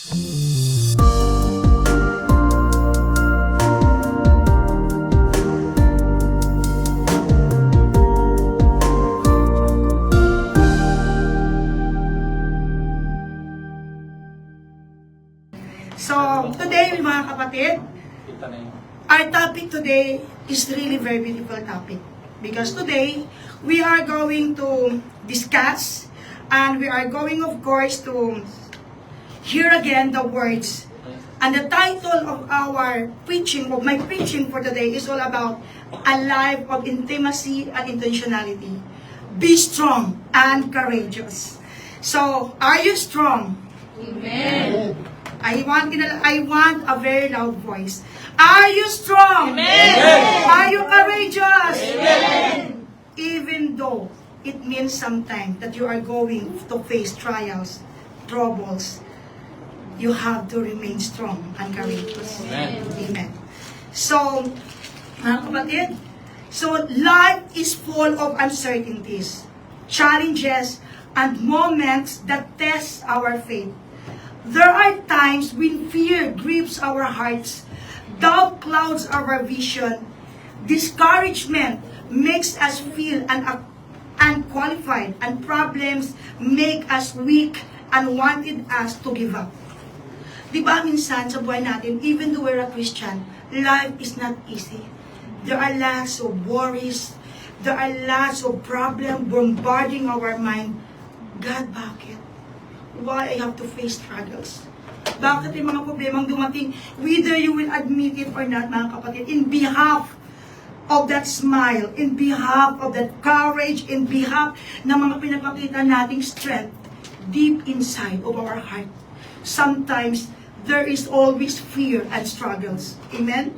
So, today, mga kapatid, our topic today is really very beautiful topic. Because today, we are going to discuss and we are going, of course, to hear again the words. And the title of our preaching, of my preaching for today, is all about a life of intimacy and intentionality. Be strong and courageous. So, are you strong? Amen. I want a very loud voice. Are you strong? Amen. Are you courageous? Amen. Even though it means sometimes that you are going to face trials, troubles, you have to remain strong and courageous. Amen. Amen. So, mga kapatid, so life is full of uncertainties, challenges, and moments that test our faith. There are times when fear grips our hearts, doubt clouds our vision, discouragement makes us feel unqualified, and problems make us weak and wanted us to give up. Diba minsan sa buhay natin, even though we're a Christian, life is not easy. There are lots of worries, there are lots of problems bombarding our mind. God, bakit? Why I have to face struggles? Bakit yung mga problemang dumating, whether you will admit it or not, mga kapatid, in behalf of that smile, in behalf of that courage, in behalf ng mga pinapakita nating strength deep inside of our heart. Sometimes, there is always fear and struggles. Amen?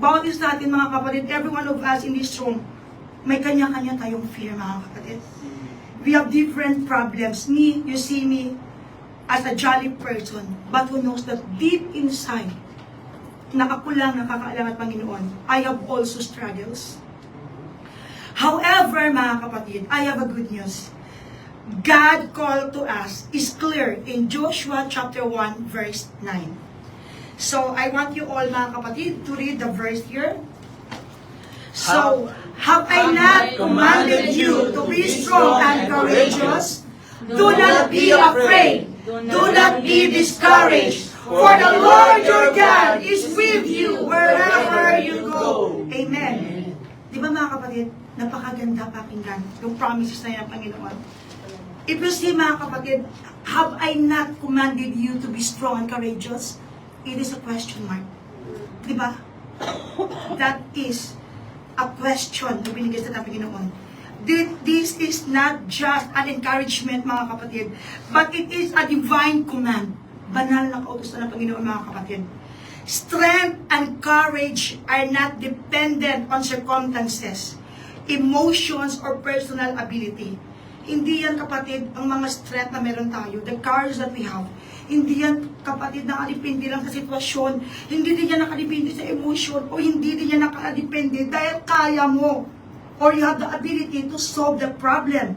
Bawat isa natin, mga kapatid, every one of us in this room, may kanya-kanya tayong fear, mga kapatid. We have different problems. Me, you see me as a jolly person, but who knows that deep inside, nakakulang, nakakaalam at Panginoon, I have also struggles. However, mga kapatid, I have a good news. God called to us is clear in Joshua chapter 1, verse 9. So, I want you all, mga kapatid, to read the verse here. So, have I not commanded you to be strong and courageous? Do not be afraid. Do not be discouraged. For the Lord your God is with you wherever you go. Amen. Di ba mga kapatid, napakaganda pakinggan yung promises na yan ng Panginoon. If you see, mga kapatid, have I not commanded you to be strong and courageous? It is a question mark. Di ba? That is a question na binigay sa Panginoon. This is not just an encouragement, mga kapatid, but it is a divine command. Banal na kautusan ng Panginoon, mga kapatid. Strength and courage are not dependent on circumstances, emotions, or personal ability. Hindi yan, kapatid, ang mga strength na meron tayo, the courage that we have. Hindi yan, kapatid, nakalipindi lang sa sitwasyon. Hindi din yan nakalipindi sa emotion, o hindi din yan nakalipindi dahil kaya mo, or you have the ability to solve the problem.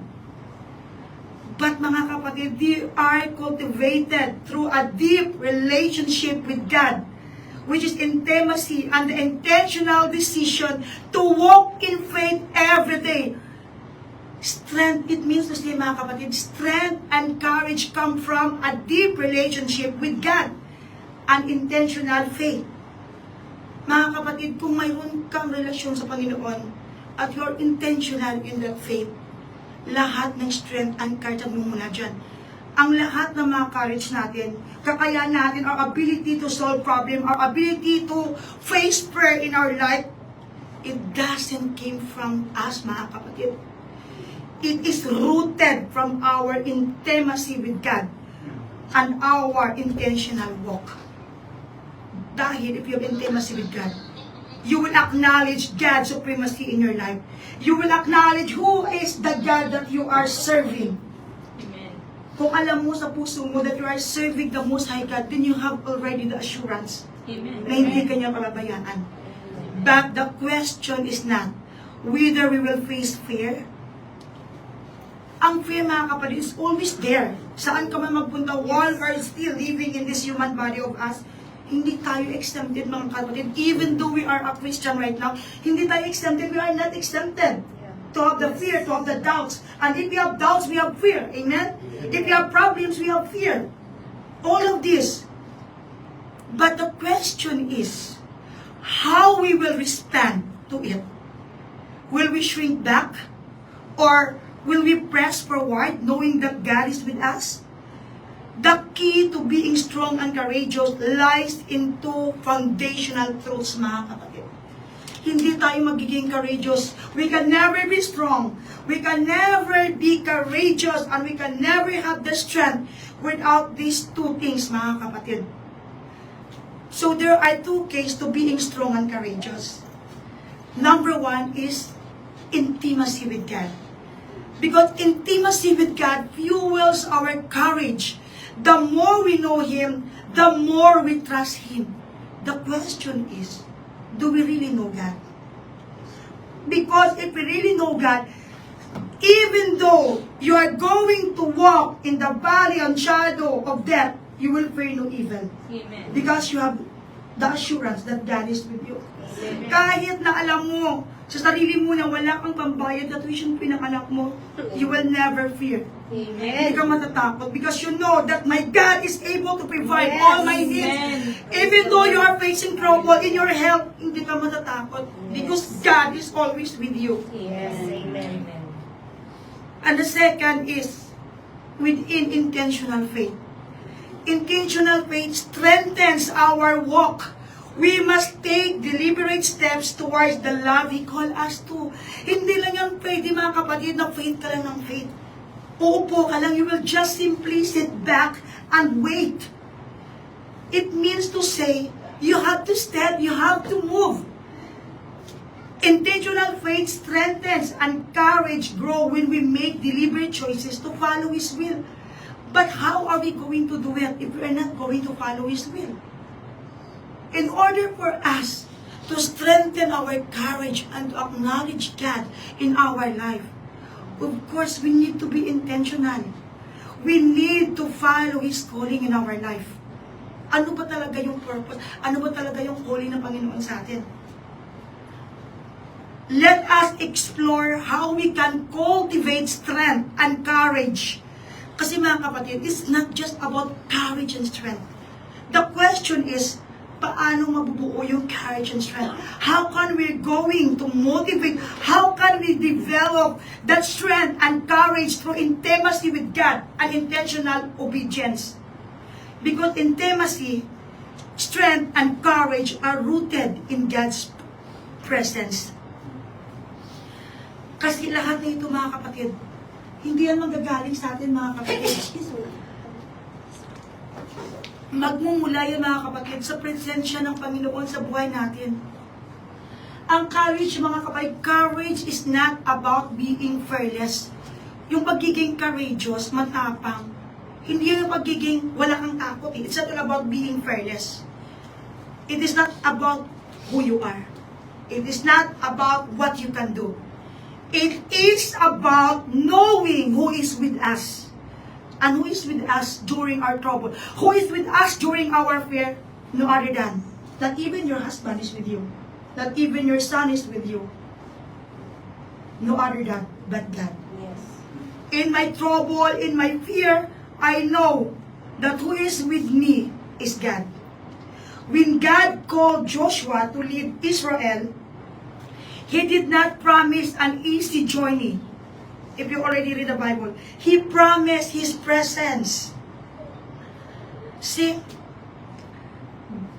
But mga kapatid, they are cultivated through a deep relationship with God, which is intimacy and the intentional decision to walk in faith every day. Strength, it means to say, mga kapatid, strength and courage come from a deep relationship with God and intentional faith. Mga kapatid, kung mayroon kang relasyon sa Panginoon at you're intentional in that faith, lahat ng strength and courage ang mumula dyan. Ang lahat ng mga courage natin, kakayahan natin, our ability to solve problem, our ability to face prayer in our life, it doesn't came from us, mga kapatid. It is rooted from our intimacy with God and our intentional walk. Dahil if you have intimacy with God, you will acknowledge God's supremacy in your life. You will acknowledge who is the God that you are serving. Amen. Kung alam mo sa puso mo that you are serving the Most High God, then you have already the assurance Amen. na hindi ka niya pababayaan. But the question is not whether we will face fear, Ang fear, mga kapatid, is always there. Saan ka man magpunta, while we're still living in this human body of us, hindi tayo exempted, mga kapatid. Even though we are a Christian right now, hindi tayo exempted. We are not exempted to have the fear, to have the doubts. And if we have doubts, we have fear. Amen? If we have problems, we have fear. All of this. But the question is, how we will respond to it. Will we shrink back? Or will we press forward knowing that God is with us? The key to being strong and courageous lies in two foundational truths, mga kapatid. Hindi tayo magiging courageous. We can never be strong. We can never be courageous. And we can never have the strength without these two things, mga kapatid. So there are two keys to being strong and courageous. Number one is intimacy with God. Because intimacy with God fuels our courage. The more we know Him, the more we trust Him. The question is, do we really know God? Because if we really know God, even though you are going to walk in the valley and shadow of death, you will fear no evil. Amen. Because you have the assurance that God is with you. Amen. Kahit na alam mo sa sarili mo na wala kang pambayad na tuition pinanganak mo, you will never fear. Hindi ka matatakot because you know that my God is able to provide all my needs. Amen. Even though you are facing trouble in your health, hindi ka matatakot because God is always with you. Yes, amen. And the second is within intentional faith. Intentional faith strengthens our walk. We must take deliberate steps towards the love He called us to. Hindi lang yung faith, mga kapatid, na faith ka lang ng faith. Uupo ka lang, you will just simply sit back and wait. It means to say, you have to step, you have to move. Intentional faith strengthens and courage grow when we make deliberate choices to follow His will. But how are we going to do it if we are not going to follow His will? In order for us to strengthen our courage and to acknowledge God in our life, of course, we need to be intentional. We need to follow His calling in our life. Ano ba talaga yung purpose? Ano ba talaga yung calling ng Panginoon sa atin? Let us explore how we can cultivate strength and courage. Kasi mga kapatid, it's not just about courage and strength. The question is, paano mabubuo yung courage and strength? How can we going to motivate? How can we develop that strength and courage through intimacy with God and intentional obedience? Because intimacy, strength, and courage are rooted in God's presence. Kasi lahat na ito, mga kapatid, hindi yan magagaling sa atin, mga kapatid. Magmumula yan, mga kapatid, sa presensya ng Panginoon sa buhay natin. Ang courage, mga kapatid, courage is not about being fearless. Yung pagiging courageous, matapang, hindi yung pagiging wala kang takot. It's not all about being fearless. It is not about who you are. It is not about what you can do. It is about knowing who is with us. And who is with us during our trouble. Who is with us during our fear? No other than that even your husband is with you. That even your son is with you. No other than but God. Yes. In my trouble, in my fear, I know that who is with me is God. When God called Joshua to lead Israel, He did not promise an easy journey. If you already read the Bible, He promised His presence. See,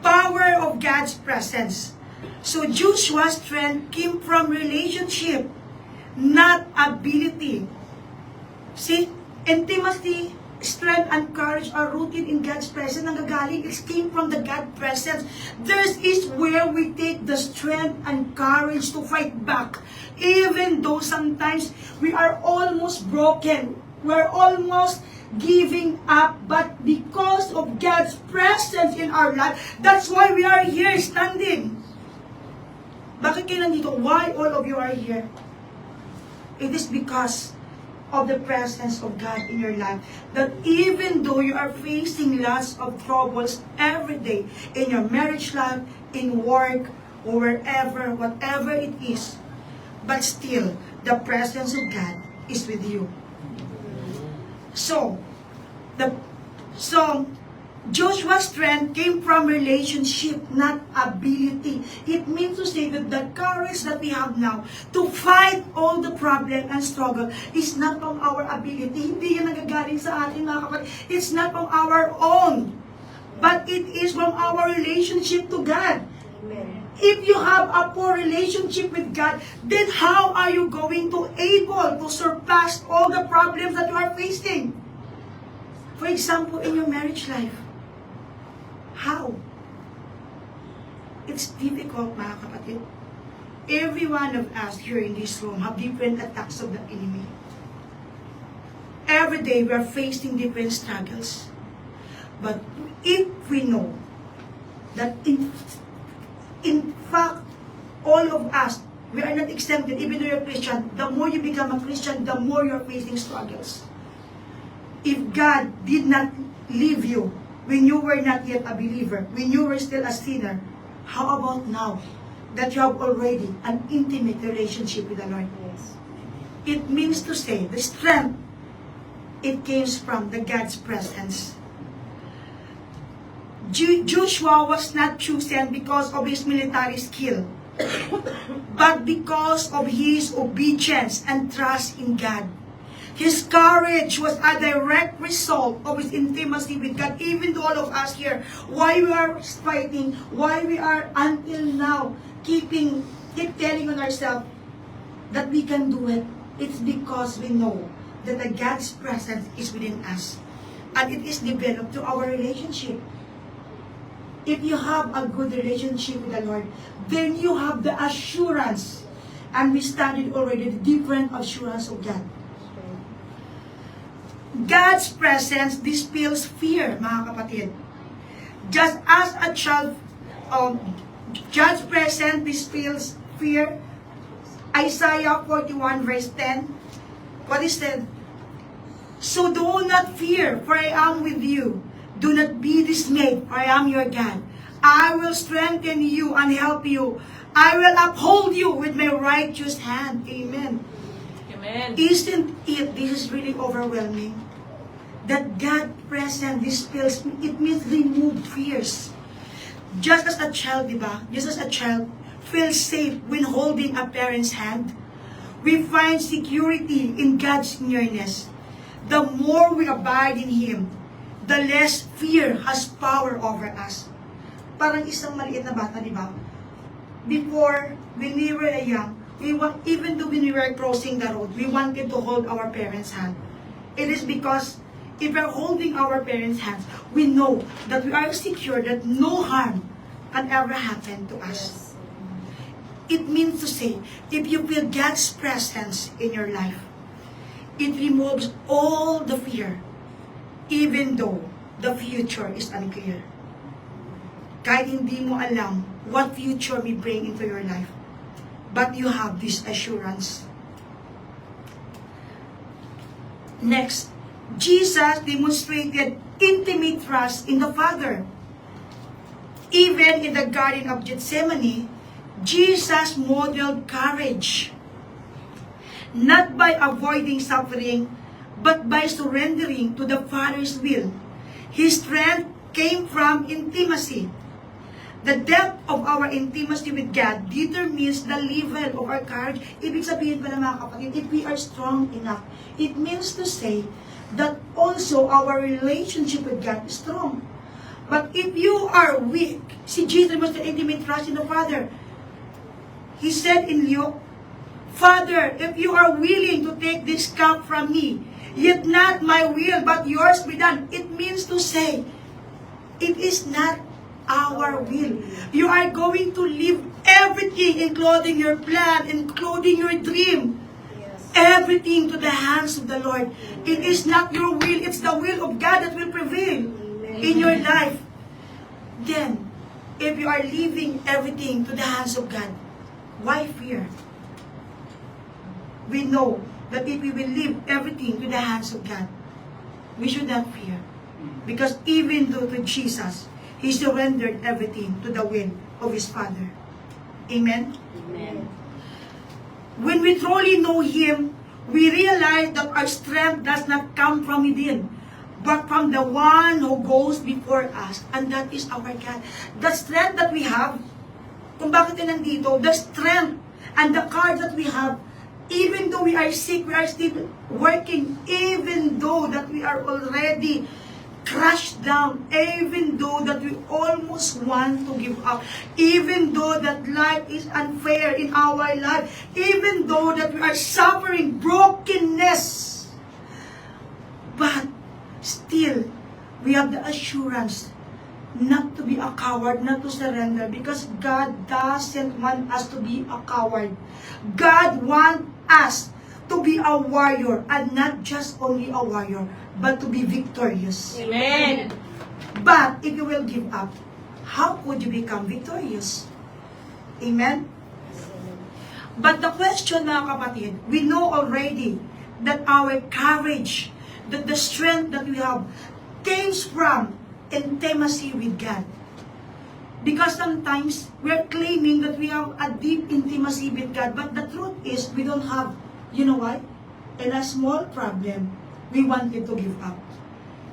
power of God's presence. So Joshua's strength came from relationship, not ability. See, intimacy, strength, and courage are rooted in God's presence. Nanggagaling, it came from the God presence. This is where we take the strength and courage to fight back. Even though sometimes we are almost broken. We're almost giving up. But because of God's presence in our life, that's why we are here standing. Bakit kayo nandito? Why all of you are here? It is because of the presence of God in your life. That even though you are facing lots of troubles every day in your marriage life, in work, or wherever, whatever it is, but still, the presence of God is with you. So, Joshua's strength came from relationship, not ability. It means to say that the courage that we have now to fight all the problem and struggle is not from our ability. Hindi yan nagagaling sa atin, mga kapatid. It's not from our own, but it is from our relationship to God. Amen. If you have a poor relationship with God, then how are you going to able to surpass all the problems that you are facing? For example, in your marriage life, how? It's difficult, mga kapatid. Every one of us here in this room have different attacks of the enemy. Every day we are facing different struggles. But if we know that in fact, all of us, we are not exempted, even though you're a Christian, the more you become a Christian, the more you're facing struggles. If God did not leave you when you were not yet a believer, when you were still a sinner, how about now that you have already an intimate relationship with the Lord? Yes. It means to say, the strength, it comes from the God's presence. Joshua was not chosen because of his military skill, but because of his obedience and trust in God. His courage was a direct result of his intimacy with God. Even to all of us here, why we are fighting, why we are until now keep telling on ourselves that we can do it, it's because we know that the God's presence is within us. And it is developed through our relationship. If you have a good relationship with the Lord, then you have the assurance. And we studied already the different assurance of God. God's presence dispels fear, mga kapatid. Just as a child, God's presence dispels fear. Isaiah 41 verse 10, what is said? So do not fear, for I am with you. Do not be dismayed, for I am your God. I will strengthen you and help you. I will uphold you with my righteous hand. Amen. Amen. Isn't it, this is really overwhelming, that God present dispels, it means remove fears. Just as a child, diba? Just as a child feels safe when holding a parent's hand, we find security in God's nearness. The more we abide in Him, the less fear has power over us. Parang isang maliit na bata, di ba? Before, when we were young, even though when we were crossing the road, we wanted to hold our parents' hand. It is because if we're holding our parents' hands, we know that we are secure, that no harm can ever happen to us. It means to say, if you feel God's presence in your life, it removes all the fear, even though the future is unclear. Kahit hindi mo alam what future may bring into your life, but you have this assurance. Next, Jesus demonstrated intimate trust in the Father. Even in the Garden of Gethsemane, Jesus modeled courage, not by avoiding suffering, but by surrendering to the Father's will. His strength came from intimacy. The depth of our intimacy with God determines the level of our courage. Ibig sabihin pa na mga kapatid, if we are strong enough, it means to say that also our relationship with God is strong. But if you are weak, si Jesus was the intimate trust in the Father. He said in Luke, Father, if you are willing to take this cup from me, yet not my will, but yours be done. It means to say, it is not our will. You are going to leave everything, including your plan, including your dream, everything to the hands of the Lord. It is not your will, it's the will of God that will prevail in your life. Then, if you are leaving everything to the hands of God, why fear? We know that if we will leave everything to the hands of God, we should not fear. Because even though to Jesus, He surrendered everything to the will of His Father. Amen? Amen. When we truly know Him, we realize that our strength does not come from within, but from the one who goes before us, and that is our God. The strength that we have, kung bakit tayo nandito, the strength and the courage that we have, even though we are sick, we are still working, even though that we are already crushed down, even though that we almost want to give up, even though that life is unfair in our life, even though that we are suffering brokenness, but still we have the assurance not to be a coward, not to surrender, because God doesn't want us to be a coward. God wants us to be a warrior, and not just only a warrior, but to be victorious. Amen. But if you will give up, how could you become victorious? Amen? But the question, mga kapatid, we know already that our courage, that the strength that we have, came from intimacy with God. Because sometimes we are claiming that we have a deep intimacy with God, but the truth is we don't have. You know why? In a small problem, we wanted to give up.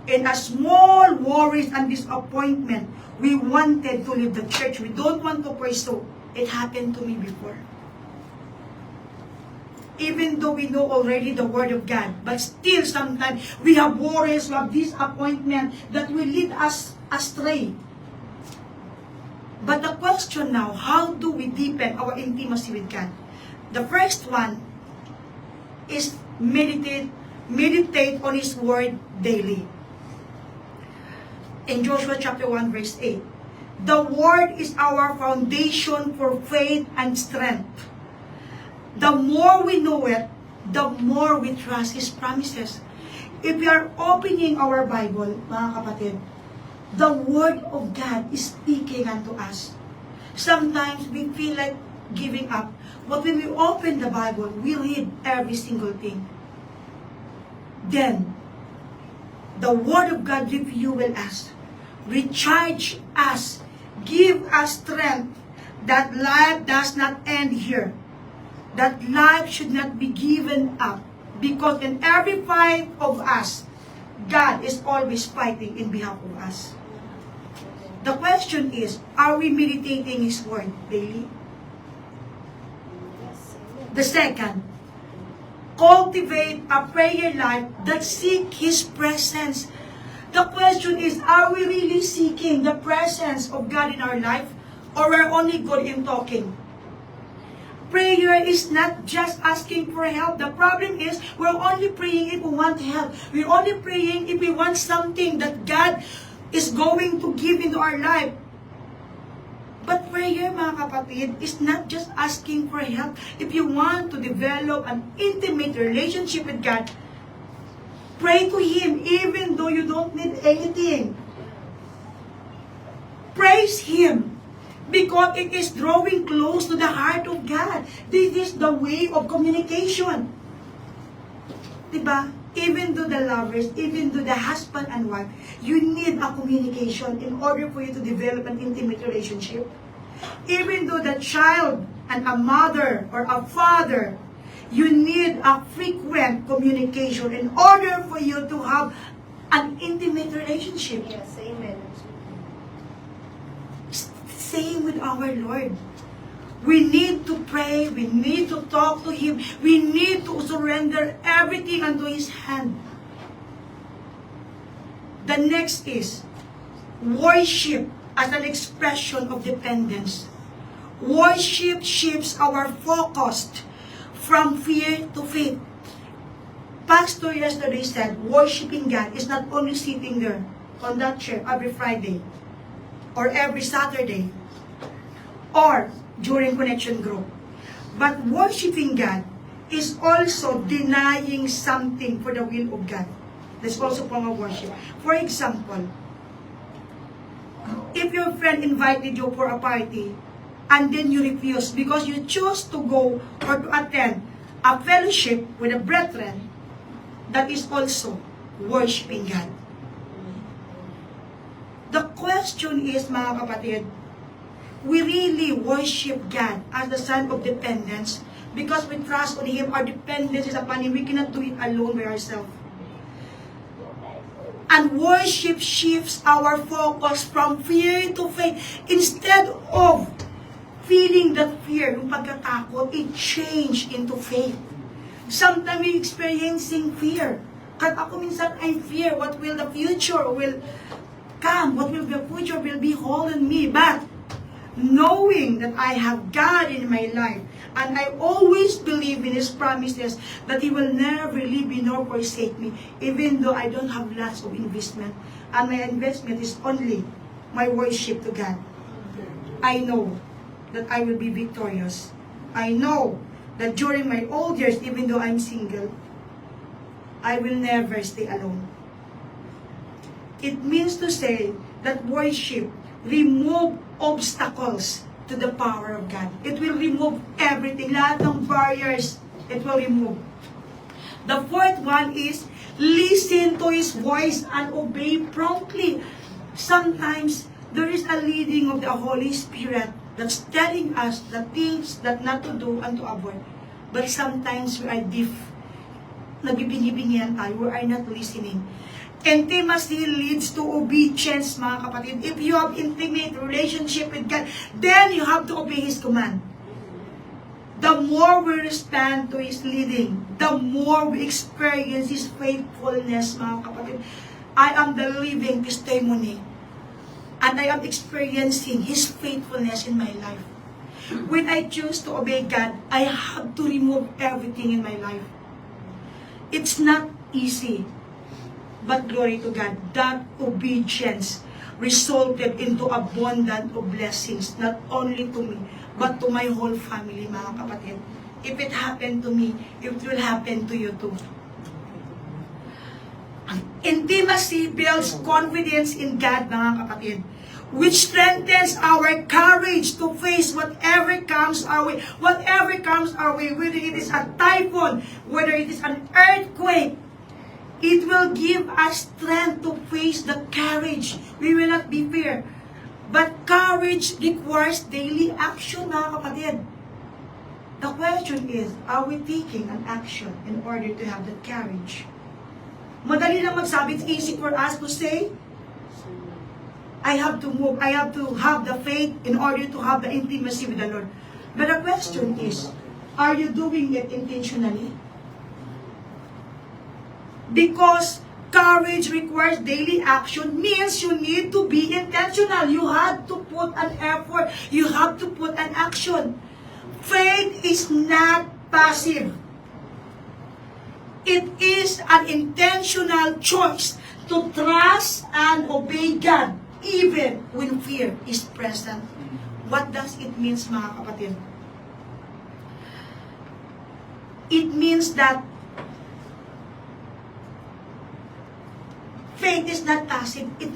In a small worries and disappointment, we wanted to leave the church. We don't want to pursue. It happened to me before. Even though we know already the Word of God, but still sometimes we have worries, we have disappointment that will lead us astray. But the question now, how do we deepen our intimacy with God? The first one is meditate on His Word daily. In Joshua chapter 1 verse 8, the Word is our foundation for faith and strength. The more we know it, the more we trust His promises. If we are opening our Bible, mga kapatid, the Word of God is speaking unto us. Sometimes we feel like giving up. But when we open the Bible, we read every single thing. Then, the Word of God refuel us, recharge us, give us strength that life does not end here. That life should not be given up. Because in every fight of us, God is always fighting in behalf of us. The question is, are we meditating His Word daily? The second, cultivate a prayer life that seek His presence. The question is, are we really seeking the presence of God in our life, or we're only good in talking? Prayer is not just asking for help. The problem is, we're only praying if we want help. We're only praying if we want something that God is going to give into our life. But prayer, mga kapatid, is not just asking for help. If you want to develop an intimate relationship with God, pray to Him even though you don't need anything. Praise Him because it is drawing close to the heart of God. This is the way of communication. Diba? Even though the lovers, even though the husband and wife, you need a communication in order for you to develop an intimate relationship. Even though the child and a mother or a father, you need a frequent communication in order for you to have an intimate relationship. Yes, amen. Same with our Lord. We need to pray. We need to talk to Him. We need to surrender everything unto His hand. The next is worship as an expression of dependence. Worship shifts our focus from fear to faith. Pastor yesterday said, worshiping God is not only sitting there on that chair every Friday or every Saturday or during connection group. But worshiping God is also denying something for the will of God. That's also form of worship. For example, if your friend invited you for a party and then you refuse because you choose to go or to attend a fellowship with the brethren, that is also worshiping God. The question is, mga kapatid, we really worship God as the sign of dependence because we trust on Him. Our dependence is upon Him. We cannot do it alone by ourselves. And worship shifts our focus from fear to faith. Instead of feeling that fear, yung pagkatakot, it changed into faith. Sometimes we experiencing fear. Kahit ako minsan, I fear what will the future will come, what will the future will be holding me. But knowing that I have God in my life, and I always believe in His promises that He will never leave me nor forsake me, even though I don't have lots of investment. And my investment is only my worship to God. I know that I will be victorious. I know that during my old years, even though I'm single, I will never stay alone. It means to say that worship remove obstacles to the power of God. It will remove everything. Lahat ng barriers, it will remove. The fourth one is listen to His voice and obey promptly. Sometimes, there is a leading of the Holy Spirit that's telling us the things that not to do and to avoid. But sometimes we are deaf. Nagbibingi-bingihan tayo. We are not listening. Intimacy leads to obedience, mga kapatid. If you have intimate relationship with God, then you have to obey His command. The more we respond to His leading, the more we experience His faithfulness, mga kapatid. I am the living testimony. And I am experiencing His faithfulness in my life. When I choose to obey God, I have to remove everything in my life. It's not easy. But glory to God, that obedience resulted into abundant of blessings, not only to me, but to my whole family, mga kapatid. If it happened to me, it will happen to you too. Intimacy builds confidence in God, mga kapatid, which strengthens our courage to face whatever comes our way. Whatever comes our way, whether it is a typhoon, whether it is an earthquake, it will give us strength to face the courage. We will not be fear. But courage requires daily action, mga kapatid. The question is, are we taking an action in order to have that courage? Madali lang magsabi, it's easy for us to say, I have to move, I have to have the faith in order to have the intimacy with the Lord. But the question is, are you doing it intentionally? Because courage requires daily action means you need to be intentional. You have to put an effort. You have to put an action. Faith is not passive. It is an intentional choice to trust and obey God even when fear is present. What does it mean, mga kapatid? It means that faith is not passive. It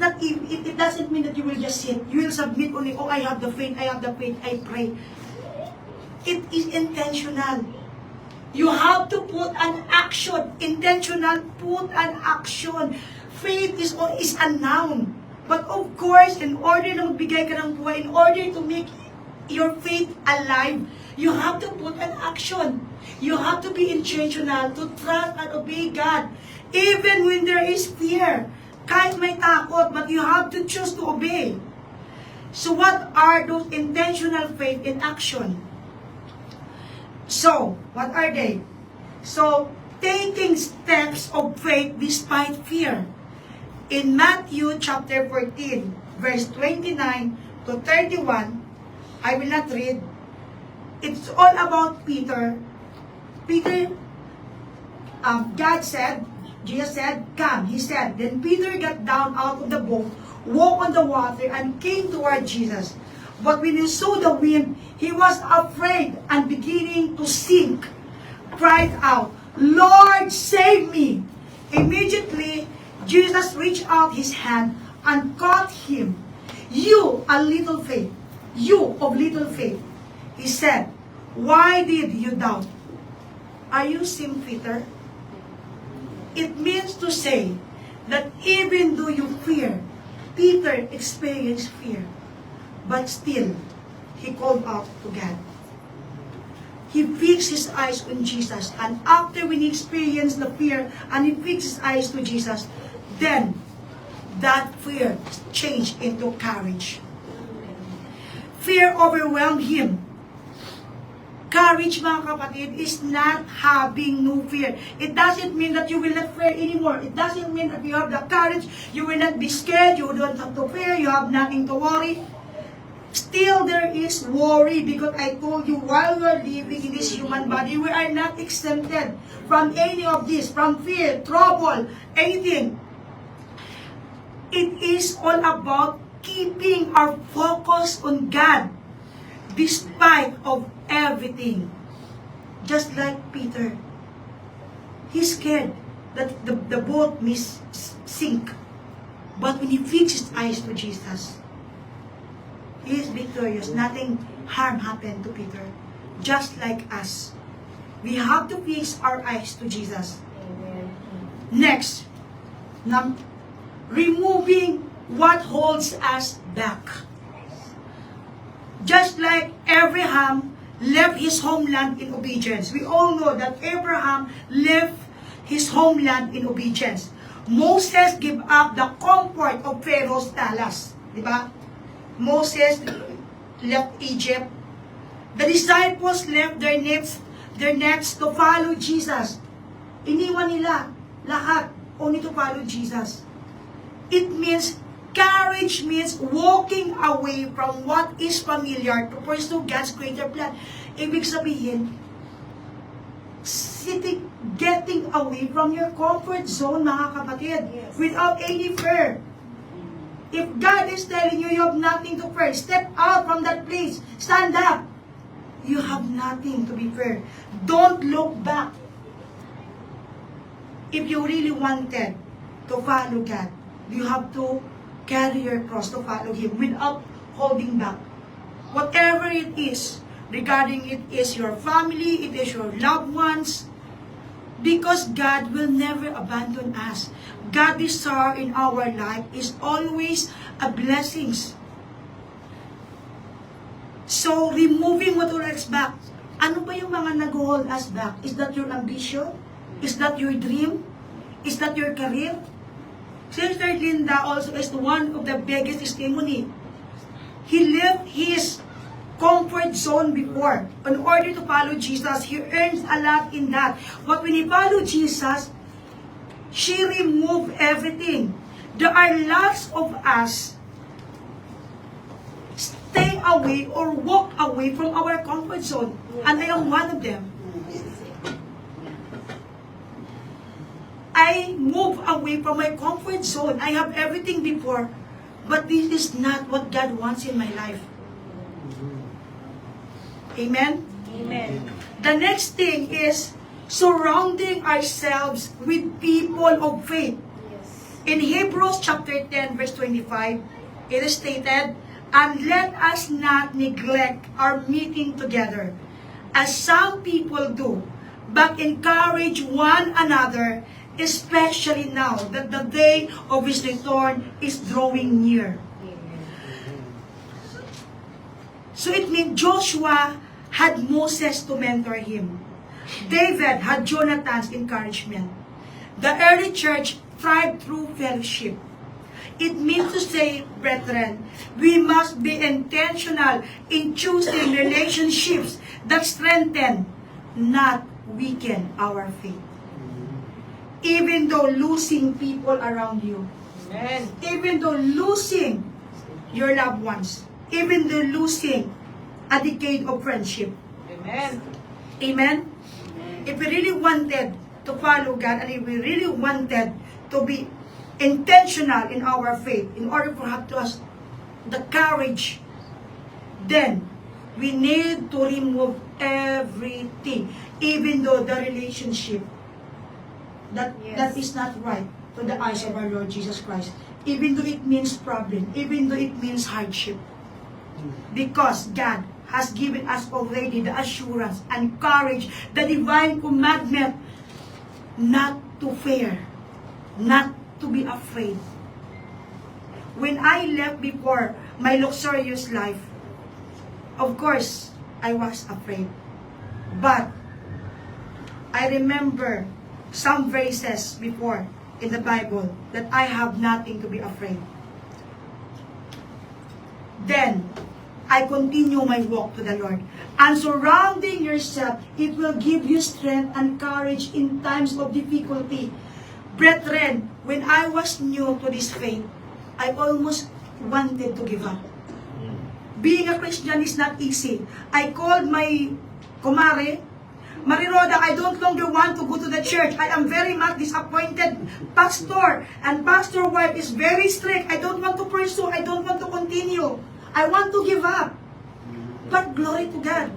doesn't mean that you will just sit. You will submit only, oh, I have the faith, I have the faith, I pray. It is intentional. You have to put an action. Intentional, put an action. Faith is a noun. But of course, in order na magbigay ka ng buhay, in order to make your faith alive, you have to put an action. You have to be intentional to trust and obey God. Even when there is fear, kahit may takot, but you have to choose to obey. So what are those intentional faith in action? So, what are they? So, taking steps of faith despite fear. In Matthew chapter 14, verse 29 to 31, I will not read. It's all about Peter. God said, Jesus said, come. He said, then Peter got down out of the boat, walked on the water, and came toward Jesus. But when he saw the wind, he was afraid and beginning to sink, cried out, Lord, save me. Immediately, Jesus reached out his hand and caught him. You of little faith. He said, why did you doubt? Are you seeing Peter? It means to say that even though you fear, Peter experienced fear, but still, he called out to God. He fixed his eyes on Jesus, and after when he experienced the fear, and he fixed his eyes to Jesus, then that fear changed into courage. Fear overwhelmed him. Courage, mga kapatid, is not having no fear. It doesn't mean that you will not fear anymore. It doesn't mean that you have the courage, you will not be scared, you don't have to fear, you have nothing to worry. Still, there is worry because I told you, while we are living in this human body, we are not exempted from any of this, from fear, trouble, anything. It is all about keeping our focus on God despite of everything. Just like Peter, he's scared that the boat may sink. But when he fixed his eyes to Jesus, he is victorious. Nothing harm happened to Peter. Just like us. We have to fix our eyes to Jesus. Next, removing what holds us back. Just like Abraham left his homeland in obedience. We all know that Abraham left his homeland in obedience. Moses gave up the comfort of Pharaoh's palace. Diba? Moses left Egypt. The disciples left their nets to follow Jesus. Iniwan nila lahat only to follow Jesus. It means courage means walking away from what is familiar to pursue God's greater plan. Ibig sabihin, getting away from your comfort zone, mga kapatid, without any fear. If God is telling you have nothing to fear, step out from that place. Stand up. You have nothing to be feared. Don't look back. If you really wanted to follow God, you have to carry your cross to follow Him without holding back. Whatever it is, regarding it is your family, it is your loved ones, because God will never abandon us. God's desire in our life is always a blessings. So, removing what holds us back. Ano ba yung mga nag-hold us back? Is that your ambition? Is that your dream? Is that your career? Sister Linda also is one of the biggest testimony. He left his comfort zone before. In order to follow Jesus, he earns a lot in that. But when he followed Jesus, she removed everything. There are lots of us stay away or walk away from our comfort zone. And I am one of them. I move away from my comfort zone. I have everything before, but this is not what God wants in my life. Amen? Amen. The next thing is surrounding ourselves with people of faith. In Hebrews chapter 10 verse 25, it is stated, "And let us not neglect our meeting together, as some people do, but encourage one another, especially now that the day of His return is drawing near." So it means Joshua had Moses to mentor him. David had Jonathan's encouragement. The early church thrived through fellowship. It means to say, brethren, we must be intentional in choosing relationships that strengthen, not weaken our faith. Even though losing people around you, Amen. even though losing your loved ones, even though losing a decade of friendship. Amen. Amen? If we really wanted to follow God, and if we really wanted to be intentional in our faith, in order for us the courage, then we need to remove everything, even though the relationship that is not right to the eyes of our Lord Jesus Christ, even though it means problem, even though it means hardship, because God has given us already the assurance and courage, the divine commandment not to fear, not to be afraid. When I left before my luxurious life, of course, I was afraid. But I remember some verses before in the Bible that I have nothing to be afraid. Then, I continue my walk to the Lord. And surrounding yourself, it will give you strength and courage in times of difficulty. Brethren, when I was new to this faith, I almost wanted to give up. Being a Christian is not easy. I called my kumare, Mariroda, I don't longer want to go to the church. I am very much disappointed. Pastor and pastor wife is very strict. I don't want to pursue. I don't want to continue. I want to give up. But glory to God.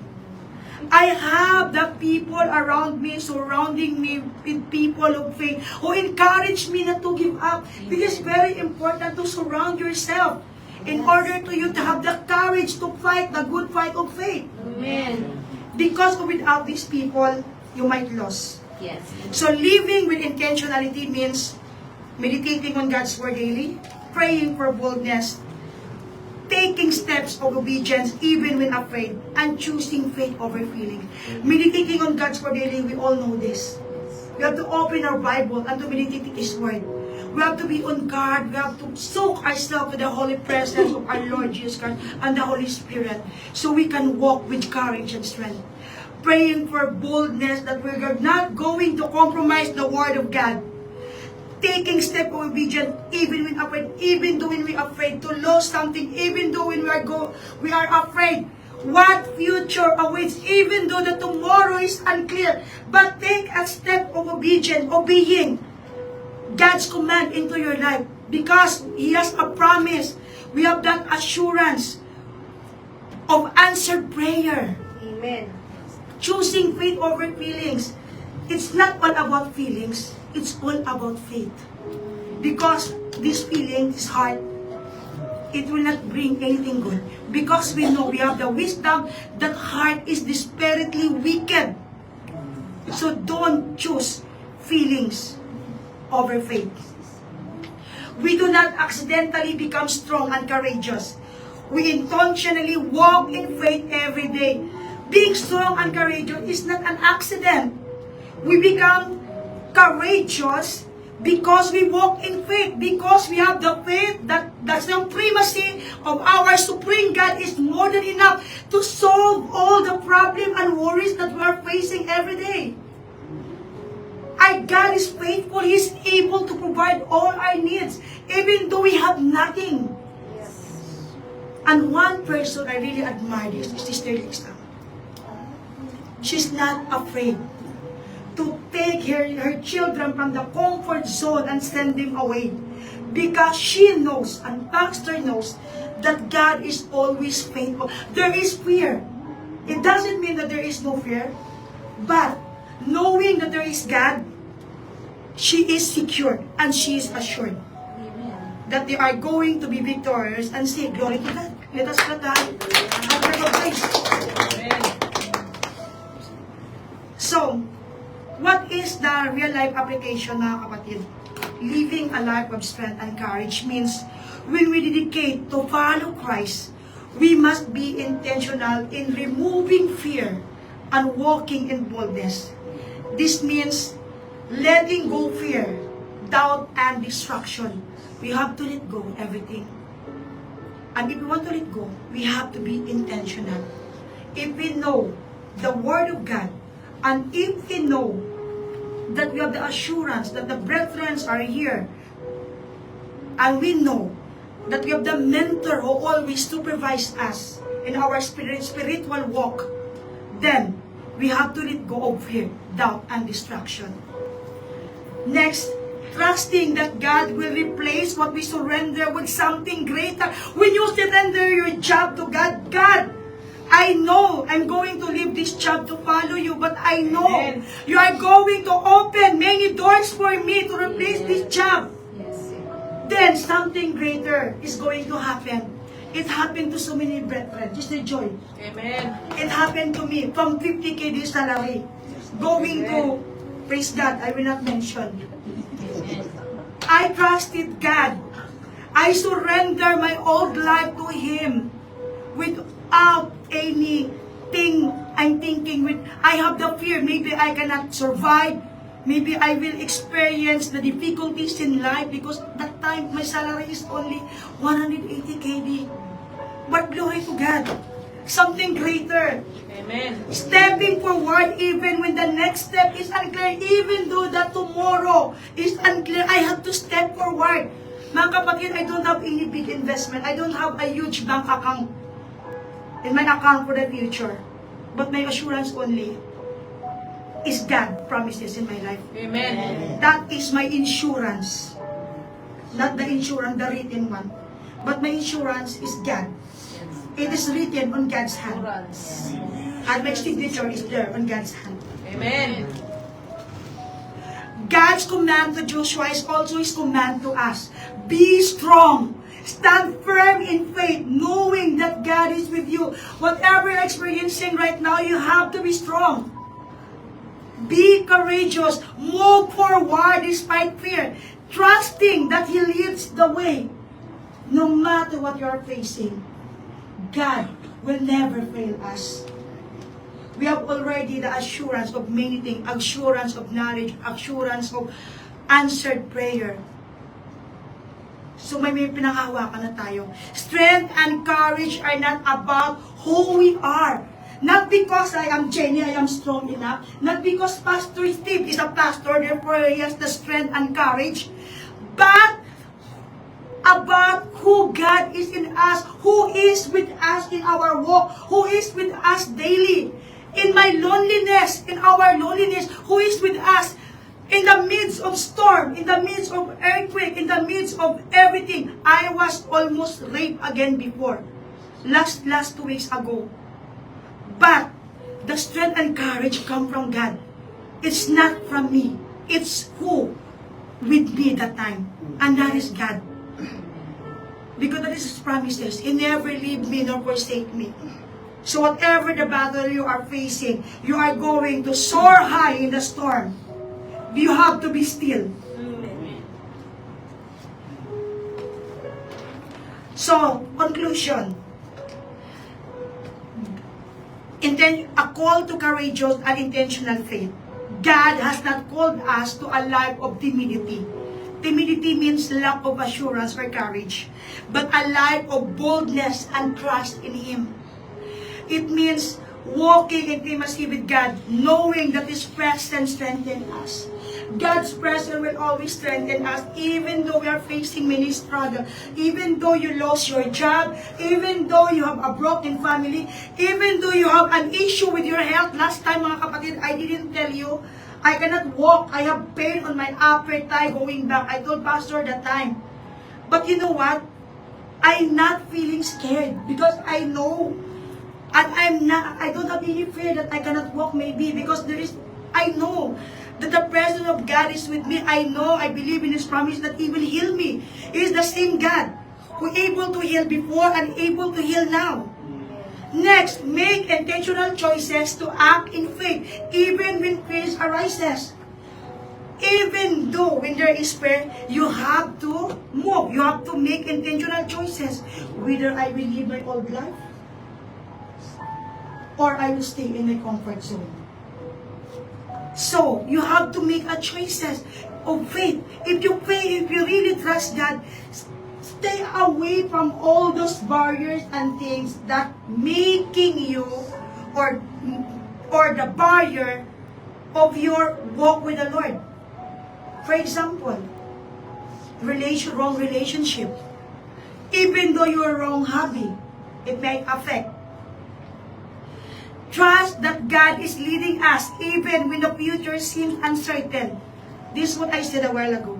I have the people around me, surrounding me with people of faith who encourage me not to give up. It is very important to surround yourself in order to you to have the courage to fight the good fight of faith. Amen. Because without these people, you might lose. Yes. So living with intentionality means meditating on God's word daily, praying for boldness, taking steps of obedience even when afraid, and choosing faith over feeling. Meditating on God's word daily, we all know this. We have to open our Bible and to meditate in His word. We have to be on guard. We have to soak ourselves with the holy presence of our Lord Jesus Christ and the Holy Spirit so we can walk with courage and strength. Praying for boldness that we're not going to compromise the Word of God. Taking step of obedience even when afraid, even though when we're afraid to lose something, even though when we are afraid what future awaits, even though the tomorrow is unclear. But take a step of obedience, obeying God's command into your life, because He has a promise. We have that assurance of answered prayer. Amen. Choosing faith over feelings. It's not all about feelings. It's all about faith. Because this feeling, this heart, it will not bring anything good. Because we know, we have the wisdom that heart is desperately wicked. So don't choose feelings over faith. We do not accidentally become strong and courageous. We intentionally walk in faith every day. Being strong and courageous is not an accident. We become courageous because we walk in faith, because we have the faith that the supremacy of our supreme God is more than enough to solve all the problems and worries that we are facing every day. Our God is faithful. He is able to provide all our needs, even though we have nothing. And one person I really admire is Sister Lisa. She's not afraid to take her children from the comfort zone and send them away. Because she knows, and Pastor knows, that God is always faithful. There is fear. It doesn't mean that there is no fear. But knowing that there is God, she is secure and she is assured that they are going to be victorious and say, glory to God. Let us clap and recognize. So, what is the real life application, mga kapatid? Living a life of strength and courage means when we dedicate to follow Christ, we must be intentional in removing fear and walking in boldness. This means letting go fear, doubt, and distraction. We have to let go everything. And if we want to let go, we have to be intentional. If we know the Word of God, and if we know that we have the assurance that the brethren are here, and we know that we have the mentor who always supervises us in our spiritual walk, then we have to let go of fear, doubt, and distraction. Next, trusting that God will replace what we surrender with something greater. When you surrender your job to God, God, I know I'm going to leave this job to follow you, but I know you are going to open many doors for me to replace this job. Then something greater is going to happen. It happened to so many brethren. Just enjoy. Amen. It happened to me from 50K this salary. Going to, praise God, I will not mention. I trusted God. I surrender my old life to Him without anything I'm thinking with. I have the fear, maybe I cannot survive. Maybe I will experience the difficulties in life because that time my salary is only 180 KD. But glory to God, something greater. Amen. Stepping forward even when the next step is unclear, even though that tomorrow is unclear, I have to step forward. Mga kapatid, I don't have any big investment. I don't have a huge bank account in my account for the future. But my assurance only is God promises in my life. Amen. That is my insurance. Not the insurance, the written one. But my insurance is God. It is written on God's hand. And my signature is there on God's hand. Amen. God's command to Joshua is also His command to us. Be strong. Stand firm in faith, knowing that God is with you. Whatever you're experiencing right now, you have to be strong. Be courageous. Move forward despite fear. Trusting that He leads the way. No matter what you are facing, God will never fail us. We have already the assurance of many things, assurance of knowledge, assurance of answered prayer. So may pinanghawakan na tayo. Strength and courage are not about who we are. Not because I am Jenny, I am strong enough. Not because Pastor Steve is a pastor, therefore he has the strength and courage. But about who God is in us, who is with us in our walk, who is with us daily. In my loneliness, in our loneliness, who is with us in the midst of storm, in the midst of earthquake, in the midst of everything. I was almost raped again before, last 2 weeks ago. But the strength and courage come from God. It's not from me. It's who with me that time, and that is God. Because that is His promises. He never leave me nor forsake me. So whatever the battle you are facing, you are going to soar high in the storm. You have to be still. So, conclusion. A call to courageous and intentional faith. God has not called us to a life of timidity. Timidity means lack of assurance or courage, but a life of boldness and trust in Him. It means walking in intimacy with God, knowing that His presence strengthens us. God's presence will always strengthen us, even though we are facing many struggles, even though you lost your job, even though you have a broken family, even though you have an issue with your health. Last time, mga kapatid, I didn't tell you, I cannot walk. I have pain on my upper thigh going back. I told Pastor that time. But you know what? I'm not feeling scared because I know, and I don't have any fear that I cannot walk maybe because I know that the presence of God is with me. I know, I believe in His promise that He will heal me. He is the same God who able to heal before and able to heal now. Next, make intentional choices to act in faith, even when fear arises. Even though when there is fear, you have to move. You have to make intentional choices. Whether I will live my old life, or I will stay in my comfort zone. So, you have to make a choices of faith. If you really trust God, stay away from all those barriers and things that making you or the barrier of your walk with the Lord. For example, wrong relationship. Even though you're wrong hobby, it may affect. Trust that God is leading us even when the future seems uncertain. This is what I said a while ago.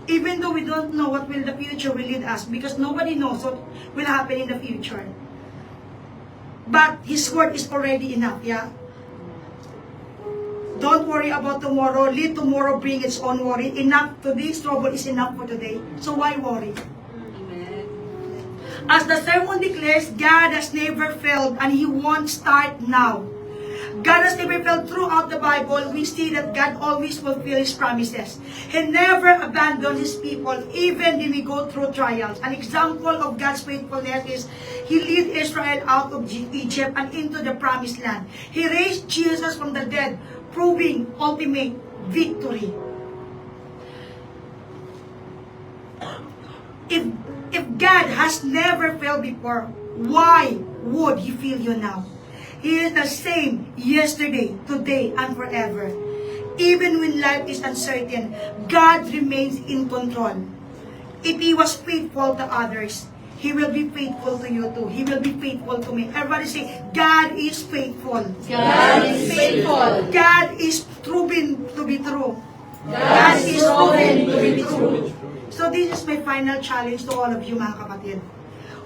Even though we don't know what will the future will lead us, because nobody knows what will happen in the future. But His word is already enough, yeah? Don't worry about tomorrow. Let tomorrow bring its own worry. Enough, today's trouble is enough for today. So why worry? As the sermon declares, God has never failed and He won't start now. God has never failed throughout the Bible. We see that God always fulfills His promises. He never abandons His people, even when we go through trials. An example of God's faithfulness is He led Israel out of Egypt and into the promised land. He raised Jesus from the dead, proving ultimate victory. If God has never failed before, why would He fail you now? He is the same yesterday, today, and forever. Even when life is uncertain, God remains in control. If He was faithful to others, He will be faithful to you too. He will be faithful to me. Everybody say, God is faithful. God is faithful. God is proven to be true. God is proven to be true. So this is my final challenge to all of you, mga kapatid.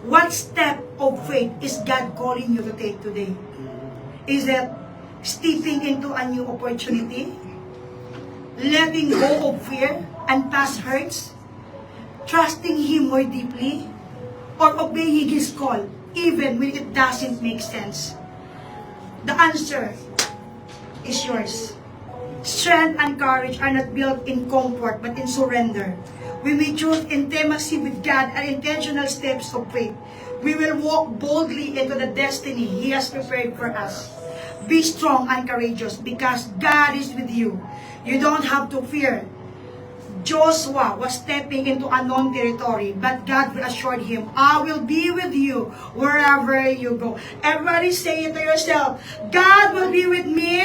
What step of faith is God calling you to take today? Is it stepping into a new opportunity? Letting go of fear and past hurts? Trusting Him more deeply? Or obeying His call, even when it doesn't make sense? The answer is yours. Strength and courage are not built in comfort, but in surrender. When we choose intimacy with God and intentional steps of faith, we will walk boldly into the destiny He has prepared for us. Be strong and courageous because God is with you. You don't have to fear. Joshua was stepping into unknown territory, but God assured him, I will be with you wherever you go. Everybody say it to yourself, God will be with me.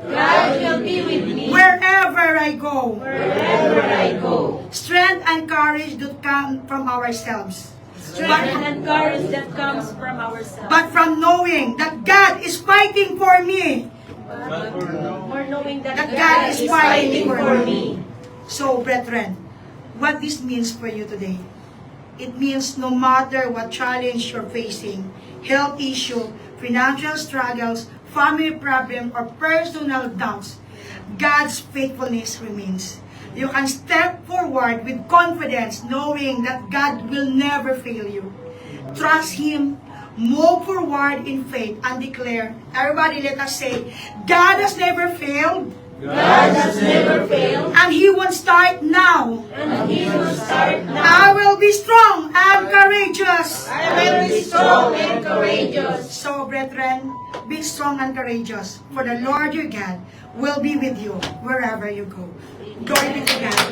God will be with me Wherever I go. wherever I go. Strength and courage do come from ourselves. Strength and courage that comes from ourselves. But from knowing that God is fighting for me. Or knowing that God is fighting for me. So, brethren, what this means for you today? It means no matter what challenge you're facing, health issue, financial struggles, family problem, or personal doubts, God's faithfulness remains. You can step forward with confidence knowing that God will never fail you. Trust Him, move forward in faith, and declare, everybody let us say, God has never failed, God has never failed, and He won't start now. and He will start now. I will be strong and courageous. I will be strong and courageous. So, brethren, be strong and courageous, for the Lord your God will be with you wherever you go. Glory be to God.